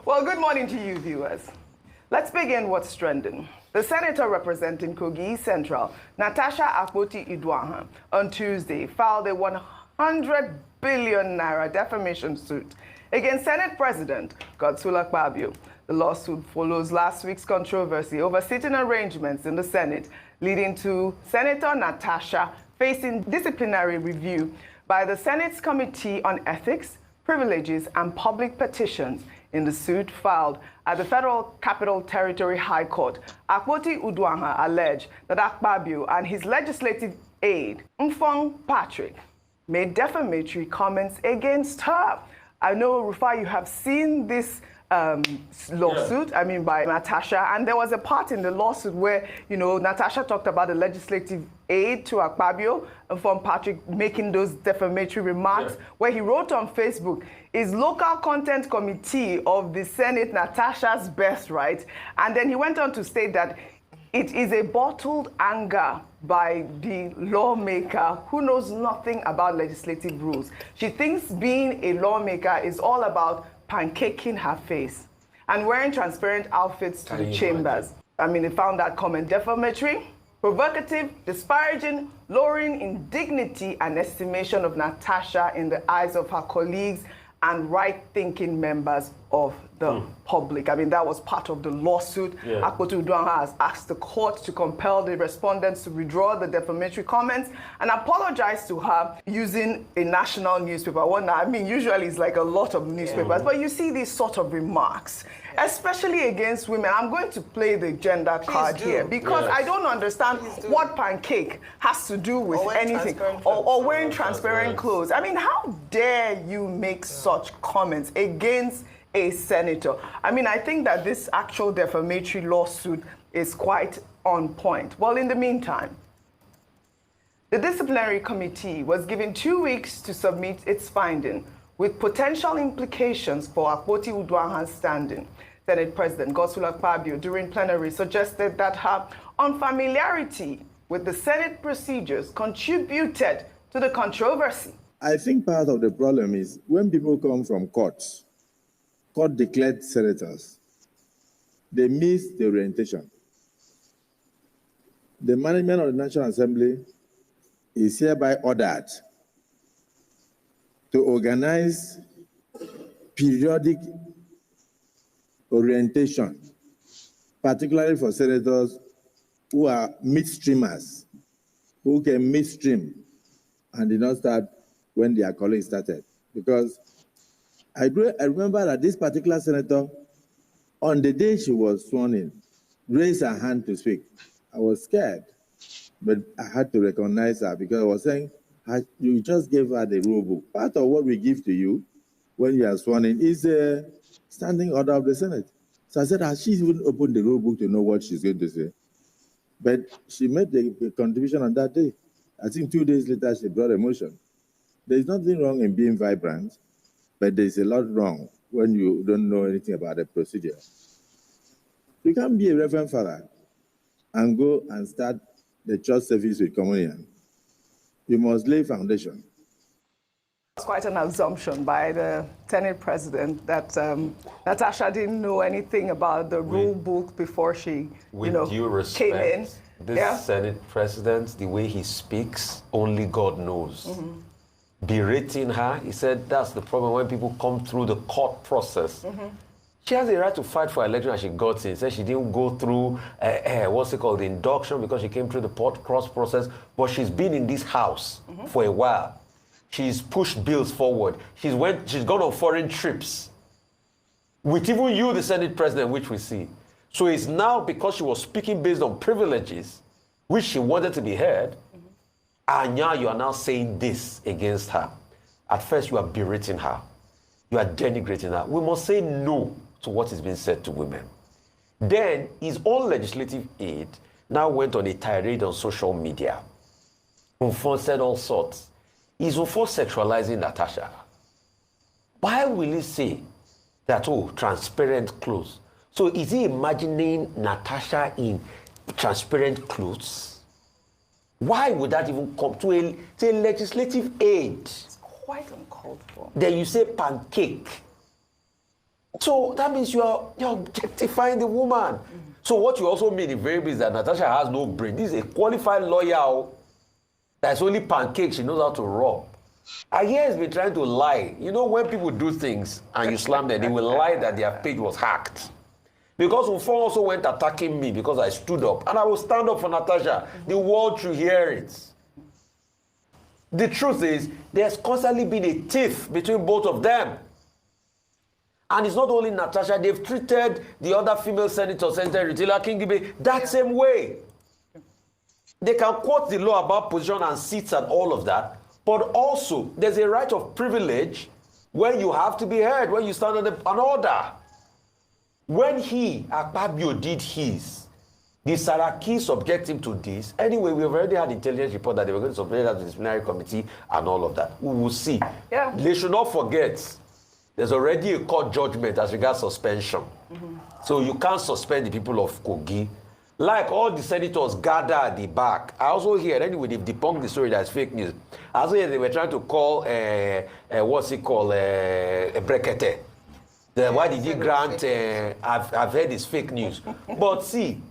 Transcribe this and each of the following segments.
Well, good morning to you, viewers. Let's begin what's trending. The senator representing Kogi Central, Natasha Akpoti, on Tuesday filed a 100 billion naira defamation suit against Senate President Godswill AKPABIO. The lawsuit follows last week's controversy over seating arrangements in the Senate, leading to Senator Natasha facing disciplinary review by the Senate's Committee on Ethics, Privileges and Public Petitions. In the suit filed at the Federal Capital Territory High Court, Akpoti alleged that AKPABIO and his legislative aide, Mfong Patrick, made defamatory comments against her. I know, Rufai, you have seen this lawsuit, by Natasha, and there was a part in the lawsuit where, Natasha talked about the legislative aide to AKPABIO, from Patrick making those defamatory remarks, where he wrote on Facebook, "Is local content committee of the Senate Natasha's best right?" And then he went on to state that it is a bottled anger by the lawmaker who knows nothing about legislative rules. She thinks being a lawmaker is all about pancaking her face and wearing transparent outfits to the chambers. They found that comment defamatory, provocative, disparaging, lowering in dignity and estimation of Natasha in the eyes of her colleagues and right-thinking members of the public. That was part of the lawsuit. Akpoti has asked the court to compel the respondents to withdraw the defamatory comments and apologize to her using a national newspaper. Usually it's like a lot of newspapers, but you see these sort of remarks, especially against women. I'm going to play the gender card here because I don't understand what pancake has to do with anything, or wearing transparent clothes. How dare you make such comments against a senator? I think that this actual defamatory lawsuit is quite on point. Well, in the meantime, the disciplinary committee was given 2 weeks to submit its finding with potential implications for Akpoti Uduaghan's standing. Senate President Godswill AKPABIO during plenary suggested that her unfamiliarity with the Senate procedures contributed to the controversy. I think part of the problem is when people come from court-declared senators, they miss the orientation. The management of the National Assembly is hereby ordered to organize periodic orientation, particularly for senators who are midstreamers, who can midstream and did not start when their colleagues started. Because I remember that this particular senator, on the day she was sworn in, raised her hand to speak. I was scared, but I had to recognize her because I was saying, you just gave her the rule book. Part of what we give to you when you are sworn in is a standing order of the Senate. So I said, she wouldn't open the rule book to know what she's going to say. But she made the contribution on that day. I think 2 days later, she brought a motion. There's nothing wrong in being vibrant, but there's a lot wrong when you don't know anything about the procedure. You can't be a Reverend Father and go and start the church service with communion. You must lay foundation. It's quite an assumption by the Senate President that Natasha didn't know anything about the rule book before she, due respect, came in. This Senate President, the way he speaks, only God knows. Berating her, he said that's the problem when people come through the court process. She has a right to fight for her election and she got in. Said she didn't go through, the induction because she came through the cross process, but she's been in this house for a while. She's pushed bills forward. She's gone on foreign trips with even you, the Senate President, which we see. So it's now because she was speaking based on privileges, which she wanted to be heard, and now you are now saying this against her. At first, you are berating her. You are denigrating her. We must say no to what is being said to women. Then, his own legislative aide now went on a tirade on social media. Umfon said all sorts. He's Umfon sexualizing Natasha. Why will he say that, transparent clothes? So is he imagining Natasha in transparent clothes? Why would that even come to a legislative aid? It's quite uncalled for. Then you say pancake. So that means you're objectifying the woman. So what you also mean invariably is that Natasha has no brain. This is a qualified lawyer that's only pancake she knows how to rub. And he has been trying to lie. You know, when people do things and you slam them, they will lie that their page was hacked. Because Ufo also went attacking me because I stood up. And I will stand up for Natasha. The world should hear it. The truth is, there's constantly been a tiff between both of them. And it's not only Natasha, they've treated the other female senator, Senator Rutila Kingibe, that same way. They can quote the law about position and seats and all of that, but also there's a right of privilege when you have to be heard, when you stand on an order. When Akpabio, did his, the Saraki subject him to this. Anyway, we've already had intelligence report that they were going to submit that to the disciplinary committee and all of that. We will see. Yeah. They should not forget, there's already a court judgment as regards suspension. So you can't suspend the people of Kogi. Like all the senators gather at the back. I also hear, anyway, they've debunked the story that's fake news. I also hear they were trying to call, what's it called, Brekete. Why did he grant, I've heard it's fake news. But see,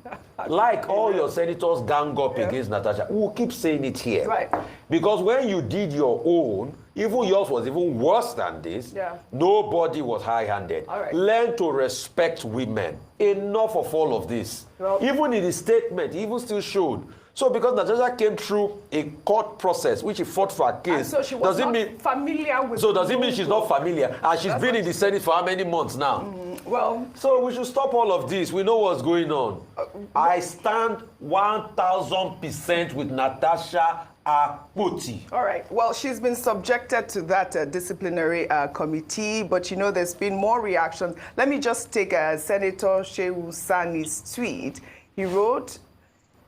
like all your senators gang up against Natasha, we'll keep saying it here. Right. Because when you did your own, even yours was even worse than this. Yeah. Nobody was high-handed. Right. Learn to respect women. Enough of all of this. Well, even in the statement, he even still showed. So because Natasha came through a court process, which he fought for a case, so she was not familiar with. So does it mean she's not familiar? And she's been in the Senate for how many months now? Well, so we should stop all of this. We know what's going on. I stand 1,000% with Natasha Akpoti. All right. Well, she's been subjected to that disciplinary committee, but you know there's been more reactions. Let me just take Senator Shehu Sani's tweet. He wrote,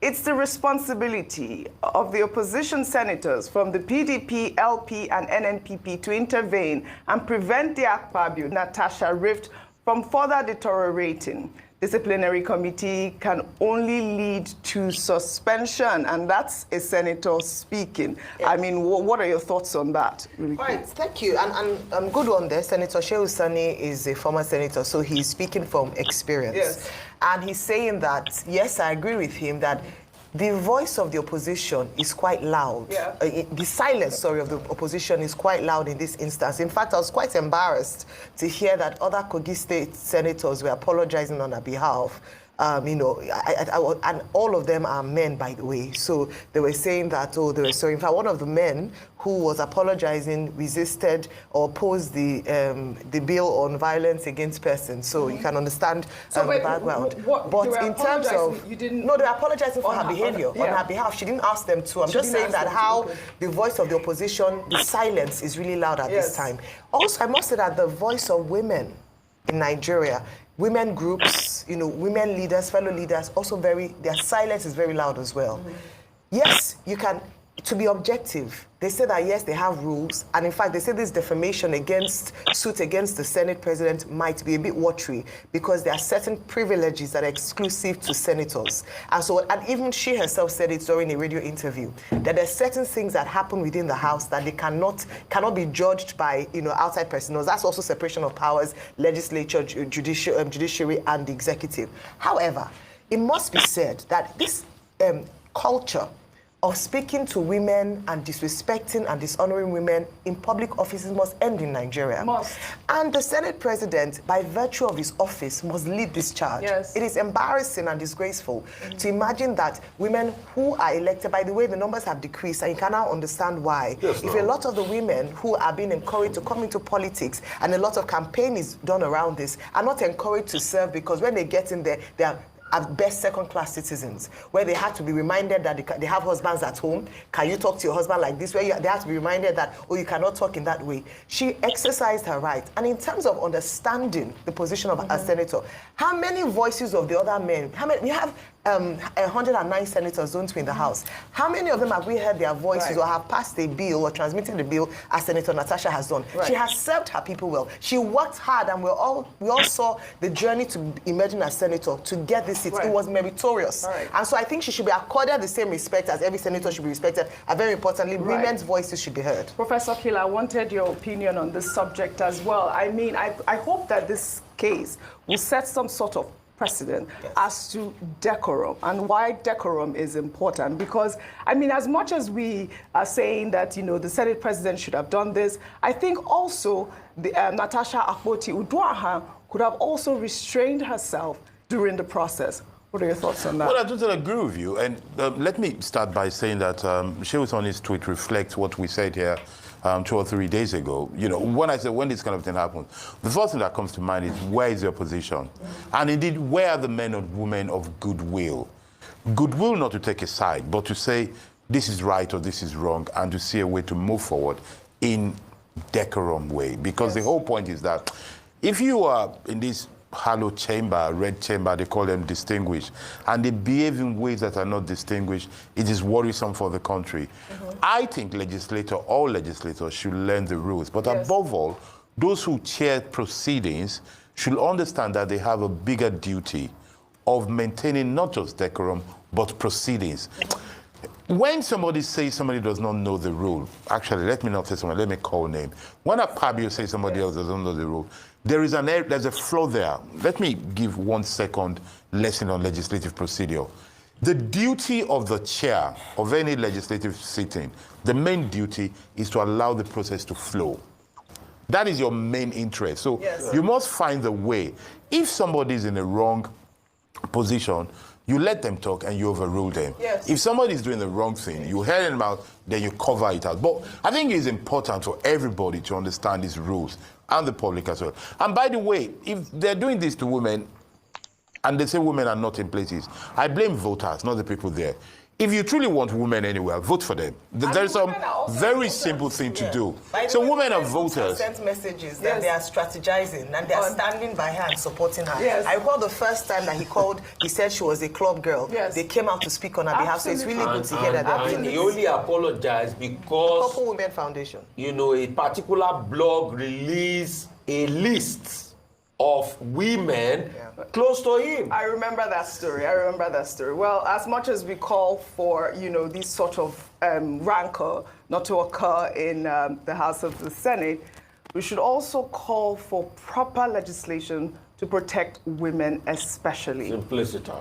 "It's the responsibility of the opposition senators from the PDP, LP, and NNPP to intervene and prevent the Akpabio Natasha rift from further deteriorating. Disciplinary committee can only lead to suspension," and that's a senator speaking. Yeah. I mean, what are your thoughts on that? Really right, thank you. And good one there. Senator Shehu Sani is a former senator, so he's speaking from experience. Yes. And he's saying that, yes, I agree with him that the voice of the opposition is quite loud. Yeah. The silence, of the opposition is quite loud in this instance. In fact, I was quite embarrassed to hear that other Kogi State senators were apologizing on her behalf. You know, and all of them are men, by the way. So they were saying that, oh, they were sorry. In fact, one of the men who was apologizing resisted or opposed the bill on violence against persons. So you can understand the background. But in terms of, no, they were apologizing for her behavior on her behalf. She didn't ask them to. I'm just saying that how the voice of the opposition, the silence is really loud at this time. Also, I must say that the voice of women in Nigeria, women groups, you know, women leaders, fellow leaders, also their silence is very loud as well. Yes, you can, to be objective, they say that yes, they have rules, and in fact, they say this defamation suit against the Senate president might be a bit watery because there are certain privileges that are exclusive to senators. And so, and even she herself said it during a radio interview, that there are certain things that happen within the House that they cannot be judged by, you know, outside personnel. That's also separation of powers, legislature, judiciary, and the executive. However, it must be said that this culture of speaking to women and disrespecting and dishonoring women in public offices must end in Nigeria. Must. And the Senate president, by virtue of his office, must lead this charge. Yes. It is embarrassing and disgraceful to imagine that women who are elected, by the way, the numbers have decreased, and you can now understand why. Yes, if a lot of the women who are being encouraged to come into politics, and a lot of campaign is done around this, are not encouraged to serve because when they get in there, they are at best second-class citizens, where they have to be reminded that they have husbands at home. Can you talk to your husband like this? Where they have to be reminded that, oh, you cannot talk in that way. She exercised her right. And in terms of understanding the position of a senator, how many voices of the other men, we have 109 senators, don't we, in the House? How many of them have we heard their voices or have passed a bill or transmitted the bill as Senator Natasha has done? She has served her people well. She worked hard, and we all saw the journey to emerging as senator to get this seat. It was meritorious. And so I think she should be accorded the same respect as every senator should be respected. And very importantly, women's voices should be heard. Professor Kila, I wanted your opinion on this subject as well. I mean, I hope that this case will set some sort of precedent as to decorum and why decorum is important. Because, I mean, as much as we are saying that, you know, the Senate president should have done this, I think also the, Natasha Akpoti Uduaghan could have also restrained herself during the process. What are your thoughts on that? Well, I totally agree with you. And let me start by saying that Shehu Sani's tweet reflects what we said here 2 or 3 days ago. You know, when I say when this kind of thing happens, the first thing that comes to mind is where is your position? And indeed, where are the men and women of goodwill? Goodwill not to take a side, but to say this is right or this is wrong, and to see a way to move forward in decorum way. Because the whole point is that if you are in this hallowed chamber, red chamber, they call them distinguished, and they behave in ways that are not distinguished, it is worrisome for the country. I think all legislators should learn the rules, but above all, those who chair proceedings should understand that they have a bigger duty of maintaining not just decorum, but proceedings. When somebody says somebody does not know the rule, actually, let me not say someone, let me call name. When AKPABIO says somebody else doesn't know the rule, there's a flaw there. Let me give 1 second lesson on legislative procedure. The duty of the chair of any legislative sitting, the main duty is to allow the process to flow. That is your main interest. So you must find the way. If somebody is in a wrong position, you let them talk and you overrule them. If somebody is doing the wrong thing, you hear them out, then you cover it out. But I think it's important for everybody to understand these rules, and the public as well. And by the way, if they're doing this to women, and they say women are not in places, I blame voters, not the people there. If you truly want women anywhere, vote for them. There's some very simple thing to do. So women are voters. Sent messages that they are strategizing and they are standing by her and supporting her. I recall the first time that he said she was a club girl. They came out to speak on her behalf. So it's really good to hear that. And he only apologized because Couple Women Foundation, you know, a particular blog released a list of women close to him. I remember that story. Well, as much as we call for, you know, this sort of rancor not to occur in the House of the Senate, we should also call for proper legislation to protect women especially. Simplicity.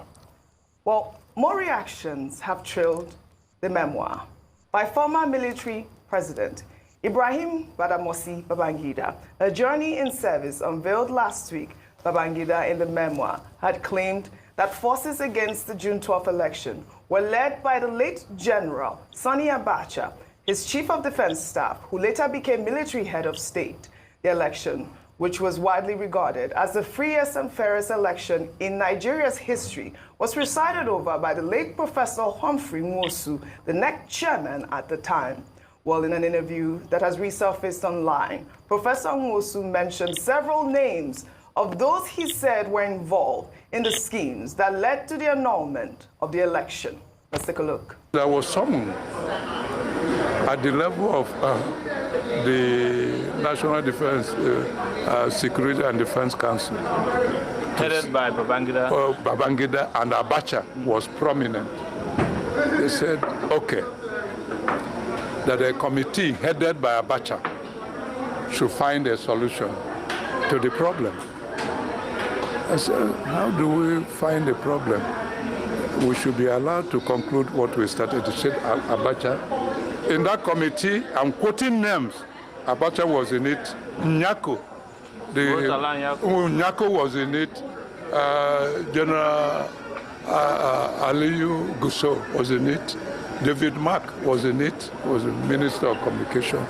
Well, more reactions have trailed the memoir by former military president Ibrahim Badamasi Babangida. A journey in service unveiled last week, Babangida in the memoir had claimed that forces against the June 12th election were led by the late General Sani Abacha, his chief of defense staff, who later became military head of state. The election, which was widely regarded as the freest and fairest election in Nigeria's history, was presided over by the late Professor Humphrey Nwosu, the NEC chairman at the time. Well, in an interview that has resurfaced online, Professor Nwosu mentioned several names of those he said were involved in the schemes that led to the annulment of the election. Let's take a look. There was someone at the level of the National Defense Security and Defense Council, headed by Babangida. Babangida and Abacha was prominent. They said, okay, that a committee headed by Abacha should find a solution to the problem. I said, how do we find a problem? We should be allowed to conclude what we started to say. Abacha, in that committee, I'm quoting names. Abacha was in it. Nyako, Nyako was in it. General Aliyu Gusso was in it. David Mark was in it, was the Minister of Communication.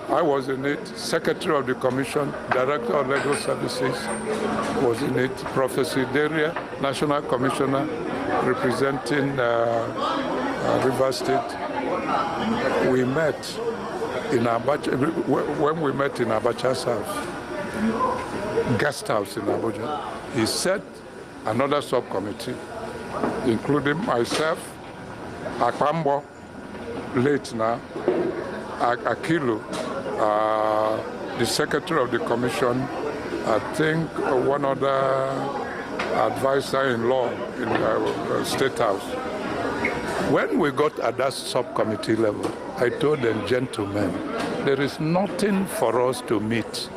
I was in it, Secretary of the Commission, Director of Legal Services was in it, Professor Deria, National Commissioner representing Rivers State. We met in Abacha, when we met in Abacha's house, guest house in Abuja. He said another subcommittee, including myself, Akpambo, late now, Akilu, the secretary of the commission, I think one other advisor-in-law in the State House. When we got at that subcommittee level, I told them, gentlemen, there is nothing for us to meet.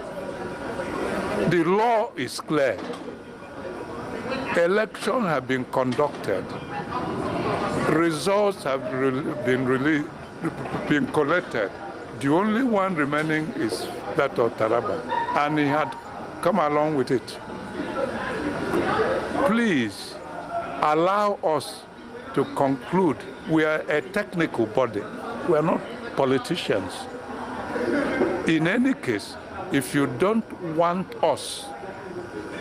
The law is clear. Elections have been conducted. Results have been collected. The only one remaining is that of Taraba, and he had come along with it. Please allow us to conclude. We are a technical body. We are not politicians. In any case, if you don't want us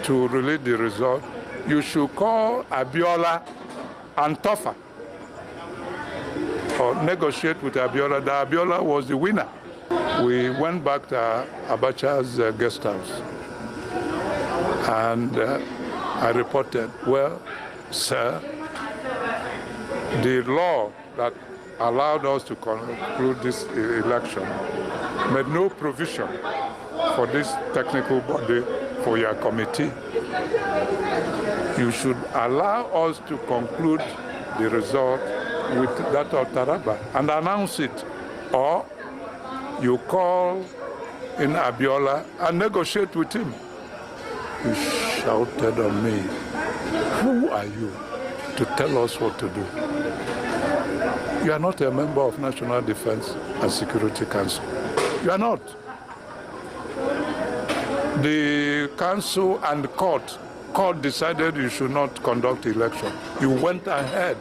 to release the result, you should call Abiola and Tofa or negotiate with Abiola. That Abiola was the winner. We went back to Abacha's guest house, and I reported, well, sir, the law that allowed us to conclude this election made no provision for this technical body, for your committee. You should allow us to conclude the result with that of Taraba and announce it, or you call in Abiola and negotiate with him. He shouted on me, who are you to tell us what to do? You are not a member of National Defense and Security Council. You are not. The council and the court decided you should not conduct the election. You went ahead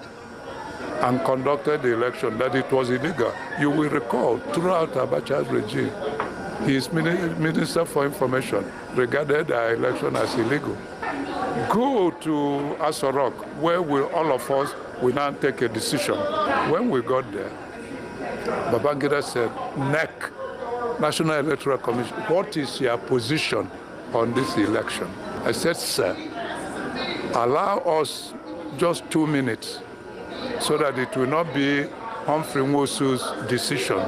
and conducted the election, that it was illegal. You will recall, throughout Abacha's regime, his Minister for Information regarded our election as illegal. Go to Aso Rock, where all of us will now take a decision. When we got there, Babangida said, NEC, National Electoral Commission, what is your position on this election? I said, sir, allow us just 2 minutes so that it will not be Humphrey Nwosu's decision.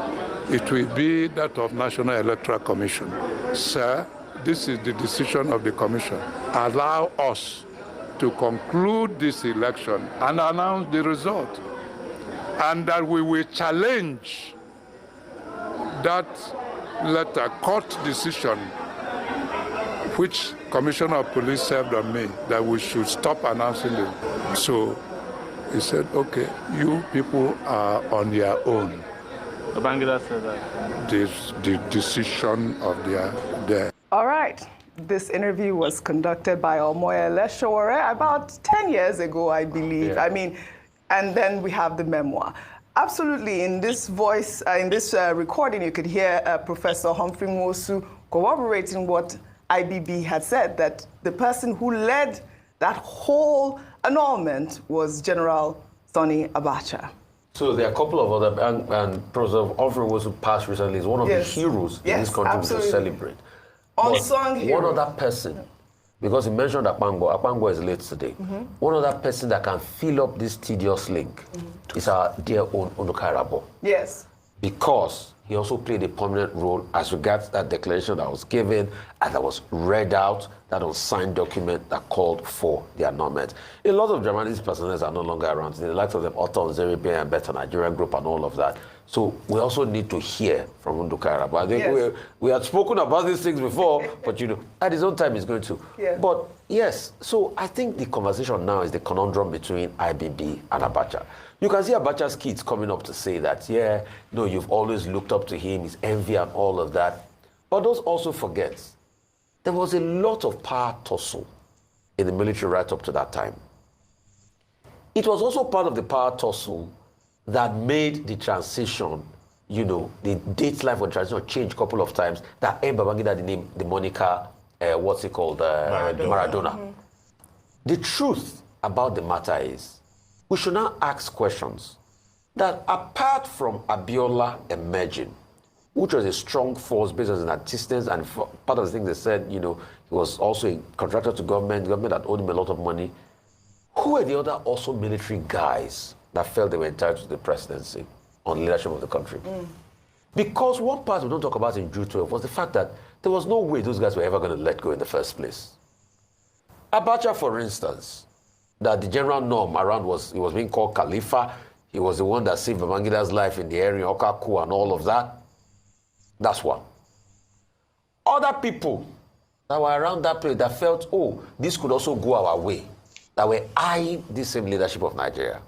It will be that of National Electoral Commission. Sir, this is the decision of the commission. Allow us to conclude this election and announce the result. And that we will challenge that letter, court decision, which Commissioner of Police served on me, that we should stop announcing it. So he said, okay, you people are on your own. Babangida said that. This the decision of their. All right. This interview was conducted by Omoyele Sowore about 10 years ago, I believe. Yeah. I mean, and then we have the memoir. Absolutely, in this voice, in this recording, you could hear Professor Humphrey Nwosu corroborating what IBB had said, that the person who led that whole annulment was General Sani Abacha. So there are a couple of other, and Professor Humphrey Nwosu passed recently, is one of the heroes in this country to celebrate. Unsung hero. One other person, because he mentioned Akpango is late today. One other person that can fill up this tedious link is our dear own Onukairabo. Yes. Because he also played a prominent role as regards that declaration that was given and that was read out, that unsigned document that called for the annulment. A lot of Germanese personnel are no longer around. The likes of them, Otto, Zeribia, and Better Nigerian Group and all of that. So we also need to hear from Ndukaira. But I think we had spoken about these things before, but you know, at his own time he's going to. Yeah. But yes, so I think the conversation now is the conundrum between IBB and Abacha. You can see Abacha's kids coming up to say that, yeah, no, you've always looked up to him, his envy and all of that. But those also forgets there was a lot of power tussle in the military right up to that time. It was also part of the power tussle that made the transition, you know, the date line for transition change a couple of times, that earned Babangida the name, the moniker, Maradona. The truth about the matter is, we should now ask questions that apart from Abiola emerging, which was a strong force based on his assistance, and part of the things they said, you know, he was also a contractor to government that owed him a lot of money. Who were the other also military guys that felt they were entitled to the presidency on leadership of the country? Because one part we don't talk about in June 12 was the fact that there was no way those guys were ever going to let go in the first place. Abacha, for instance, that the general norm around he was being called Khalifa. He was the one that saved Babangida's life in the area, Okaku and all of that. That's one. Other people that were around that place that felt, oh, this could also go our way, that were eyeing this same leadership of Nigeria.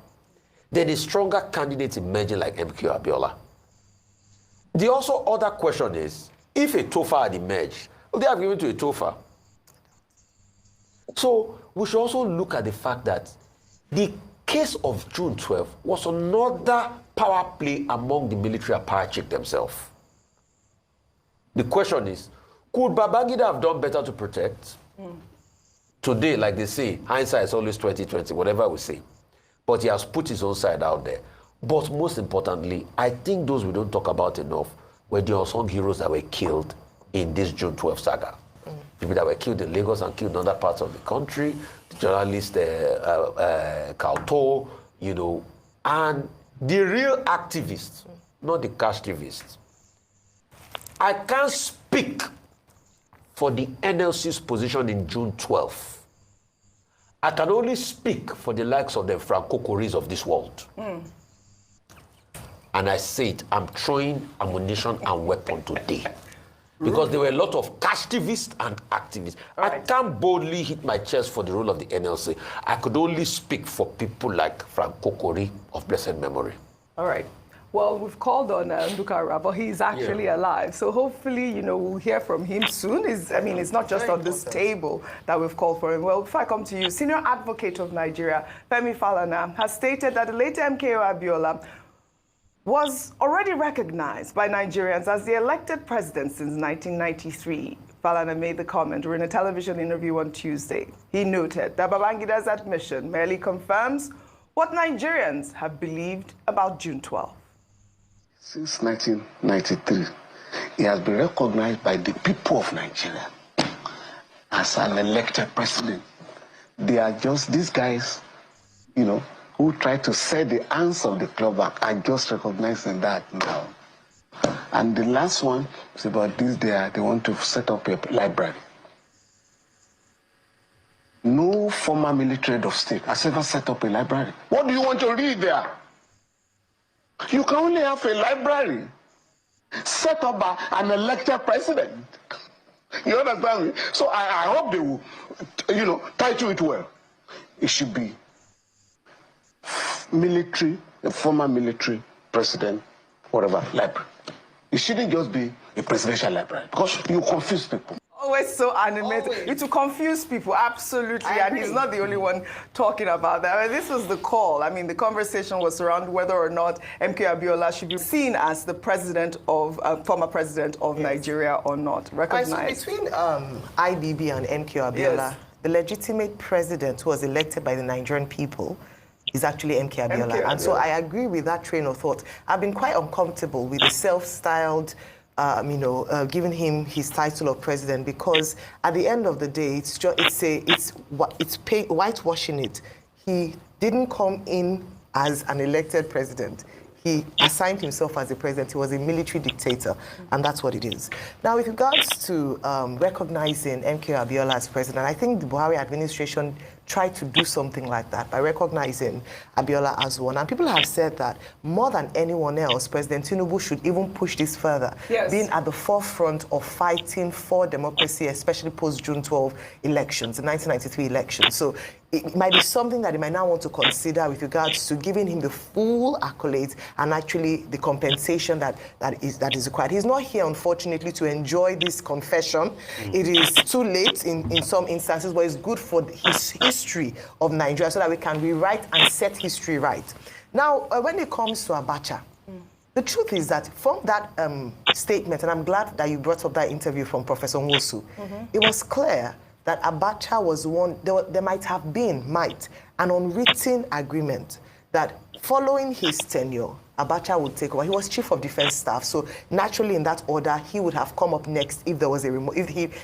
Then a stronger candidate emerging like MK Abiola. The also other question is, if a TOFA had emerged, would they have given to a TOFA? So we should also look at the fact that the case of June 12 was another power play among the military apparatchik themselves. The question is, could Babangida have done better to protect? Today, like they say, hindsight is always 20/20, whatever we say. But he has put his own side out there. But most importantly, I think those we don't talk about enough were the unsung heroes that were killed in this June 12 saga. People that were killed in Lagos and killed in other parts of the country, the journalist Kauto, you know, and the real activists, not the cash activists. I can't speak for the NLC's position in June 12. I can only speak for the likes of the Franco Coris of this world. And I say it, I'm throwing ammunition and weapon today. Because there were a lot of activists and activists. Right. I can't boldly hit my chest for the role of the NLC. I could only speak for people like Franco Kori of blessed memory. All right. Well, we've called on Ndukara, but he's actually alive. So hopefully, you know, we'll hear from him soon. It's not just on this table that we've called for him. Well, if I come to you, Senior Advocate of Nigeria, Femi Falana, has stated that the late MKO Abiola was already recognized by Nigerians as the elected president since 1993. Falana made the comment during a television interview on Tuesday. He noted that Babangida's admission merely confirms what Nigerians have believed about June 12. Since 1993, he has been recognized by the people of Nigeria as an elected president. They are just these guys, you know, who try to set the hands of the club back are just recognizing that now. And the last one is about this, they want to set up a library. No former military head of state has ever set up a library. What do you want to read there? You can only have a library set up by an elected president. You understand me? So I hope they will, you know, title it well. It should be military, a former military president, whatever, library. It shouldn't just be a presidential library because you confuse people. Always so animated. It will confuse people, absolutely. And he's not the only one talking about that. I mean, this was the call. I mean, the conversation was around whether or not MK Abiola should be seen as the president of, former president of Nigeria or not. Recognized. So between IBB and MK Abiola, the legitimate president who was elected by the Nigerian people is actually MK Abiola. And so I agree with that train of thought. I've been quite uncomfortable with the self-styled giving him his title of president, because at the end of the day, it's whitewashing it. He didn't come in as an elected president. He assigned himself as a president. He was a military dictator, and that's what it is. Now, with regards to recognizing MK Abiola as president, I think the Buhari administration tried to do something like that by recognizing Abiola as one. And people have said that more than anyone else, President Tinubu should even push this further, being at the forefront of fighting for democracy, especially post-June 12 elections, the 1993 elections. So it might be something that he might now want to consider with regards to giving him the full accolades and actually the compensation that is required. He's not here, unfortunately, to enjoy this confession. It is too late in some instances, but it's good for his history of Nigeria so that we can rewrite and set history right. Now, when it comes to Abacha, the truth is that from that statement, and I'm glad that you brought up that interview from Professor Nwosu, it was clear that Abacha was one, there might have been, an unwritten agreement that following his tenure, Abacha would take over. He was chief of defense staff, so naturally in that order, he would have come up next if there was a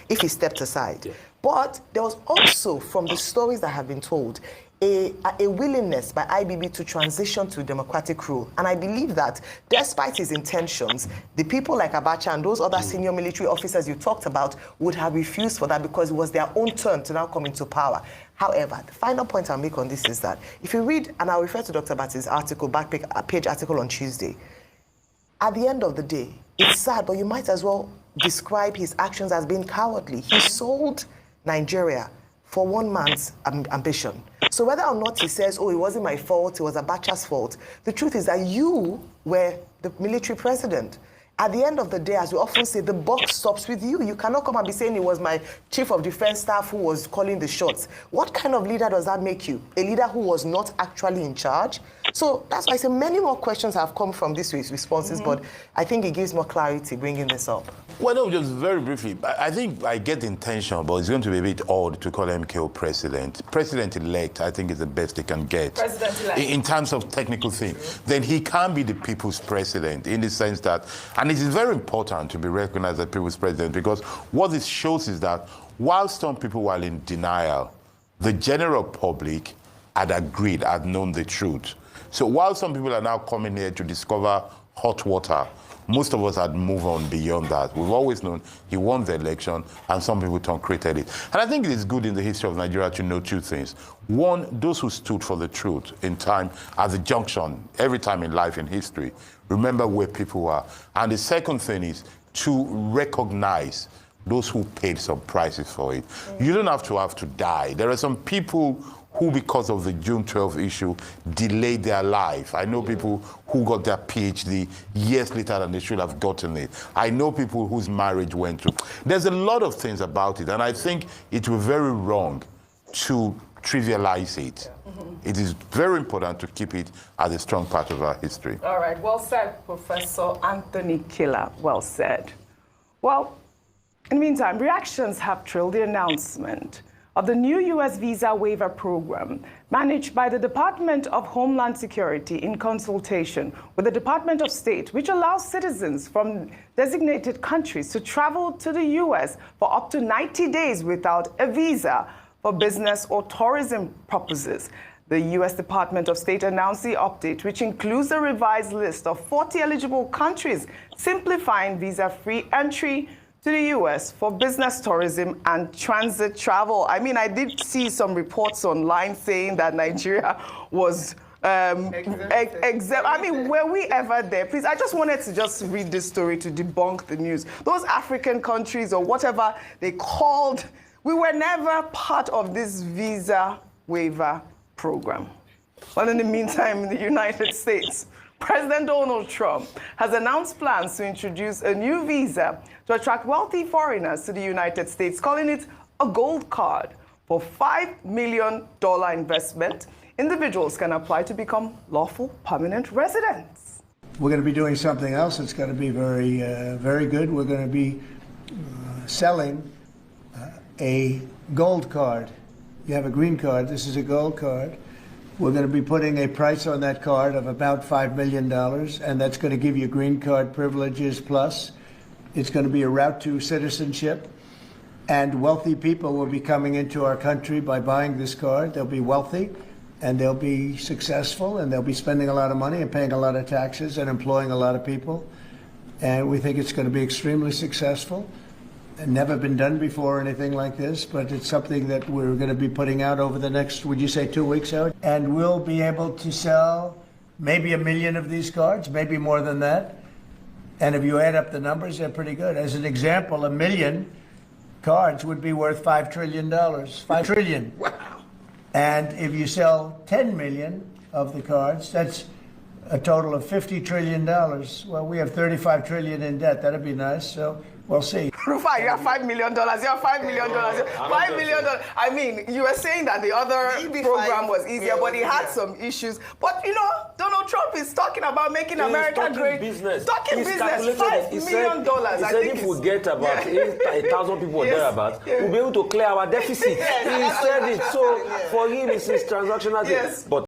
if he stepped aside. But there was also, from the stories that have been told, a willingness by IBB to transition to democratic rule. And I believe that despite his intentions, the people like Abacha and those other senior military officers you talked about would have refused for that because it was their own turn to now come into power. However, the final point I'll make on this is that if you read, and I'll refer to Dr. Bati's article, back-page article on Tuesday, at the end of the day, it's sad, but you might as well describe his actions as being cowardly. He sold Nigeria for one man's ambition. So whether or not he says, oh, it wasn't my fault, it was Abacha's fault, the truth is that you were the military president. At the end of the day, as we often say, the buck stops with you. You cannot come and be saying it was my chief of defense staff who was calling the shots. What kind of leader does that make you? A leader who was not actually in charge? So that's why I say many more questions have come from this week's responses, but I think it gives more clarity bringing this up. Well, no, just very briefly, I think I get the intention, but it's going to be a bit odd to call MKO president. President-elect, I think, is the best they can get. President-elect. In terms of technical things. Then he can be the people's president in the sense that, and it is very important to be recognized as people's president because what this shows is that while some people were in denial, the general public had agreed, had known the truth. So while some people are now coming here to discover hot water, most of us had moved on beyond that. We've always known he won the election, and some people concreted it. And I think it is good in the history of Nigeria to know two things. One, those who stood for the truth in time, at the junction, every time in life, in history, remember where people are. And the second thing is to recognize those who paid some prices for it. You don't have to die. There are some people who, because of the June 12 issue, delayed their life. I know people who got their PhD years later than they should have gotten it. I know people whose marriage went through. There's a lot of things about it, and I think it would be very wrong to trivialize it. It is very important to keep it as a strong part of our history. All right, well said, Professor Anthony Killer. Well said. Well, in the meantime, reactions have trailed the announcement of the new U.S. visa waiver program managed by the Department of Homeland Security in consultation with the Department of State, which allows citizens from designated countries to travel to the U.S. for up to 90 days without a visa for business or tourism purposes. The U.S. Department of State announced the update, which includes a revised list of 40 eligible countries, simplifying visa-free entry to the U.S. for business, tourism, and transit travel. I mean, I did see some reports online saying that Nigeria was exempt. I mean, were we ever there? Please, I just wanted to just read this story to debunk the news. Those African countries or whatever they called, we were never part of this visa waiver program. Well, in the meantime, in the United States, President Donald Trump has announced plans to introduce a new visa to attract wealthy foreigners to the United States, calling it a gold card. For $5 million investment, individuals can apply to become lawful permanent residents. We're going to be doing something else that's going to be very, very good. We're going to be selling a gold card. You have a green card. This is a gold card. We're going to be putting a price on that card of about $5 million, and that's going to give you green card privileges plus. It's going to be a route to citizenship, and wealthy people will be coming into our country by buying this card. They'll be wealthy, and they'll be successful, and they'll be spending a lot of money and paying a lot of taxes and employing a lot of people. And we think it's going to be extremely successful. Never been done before, anything like this, but it's something that we're going to be putting out over the next, would you say, 2 weeks out? And we'll be able to sell maybe 1 million of these cards, maybe more than that. And if you add up the numbers, they're pretty good. As an example, 1 million cards would be worth $5 trillion. $5 trillion. Wow. And if you sell 10 million of the cards, that's a total of $50 trillion. Well, we have 35 trillion in debt. That'd be nice. So we'll see. Rufai, you have $5 million. You have $5 million. $5 million. I mean, you were saying that the other program was easier, but it had some issues. But you know, Donald Trump is talking about making America great. Business. Talking He's business. $5 million. He said if we get about 1,000 people thereabouts, we'll be able to clear our deficit. He said it. So for him, it's his transactional. But